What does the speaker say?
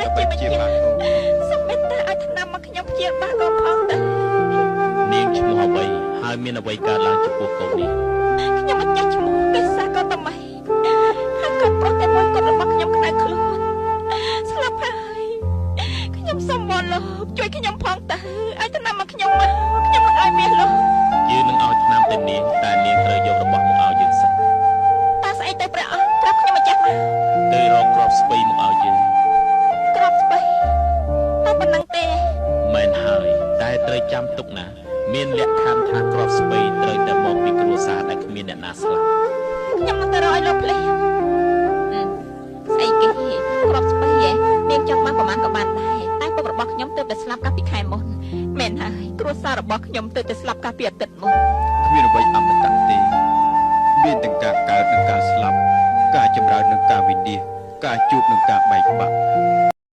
ជាម្ចាស់សម្បិតតែឲ្យថ្នាំមកខ្ញុំជាបាក់ក៏ផងទៅនាងឈ្មោះអ្វីហើយមានអ្វីកើតឡើងចំពោះកូននេះខ្ញុំម្ចាស់ឈ្មោះកេសាក៏តំៃហើយគាត់ប្រុសតែមួយគាត់របស់ខ្ញុំក្តៅខ្លួនស្លាប់ហើយខ្ញុំសូមវល់លោកជួយខ្ញុំផងទៅឲ្យថ្នាំមកខ្ញុំមកខ្ញុំនឹងឲ្យមាសលោកយើងនឹងឲ្យថ្នាំទៅនាងតែនាងត្រូវយករបស់មកឲ្យយើងសិនតើស្អីទៅព្រះអង្គប្រាប់ខ្ញុំម្ចាស់មកទៅរកក្របស្បៃមកឲ្យយើងក្របស្បៃតែប៉ុណ្ណឹងទេមែនហើយតែត្រូវចាំទុកណាមានលក្ខខណ្ឌថាក្របស្បៃត្រូវតែមកពីគ្រួសារដែលគ្មានអ្នកណាស្លាប់ខ្ញុំនឹងទៅរកឲ្យលោកភ្លាមស្អីគេក្របស្បៃនាងចង់បានប្រមាណក៏បានដែរតែពុករបស់ខ្ញុំទើបតែស្លាប់កាលពីខែមុនមែនហើយគ្រួសាររបស់ខ្ញុំទើបតែស្លាប់កាលពីអាទិត្យមុនគ្មានអ្វីអមតៈទេមានទាំងការកើតនិងការស្លាប់ការចម្រើននិងការវិនាសការជួបនិងការបែកបាក់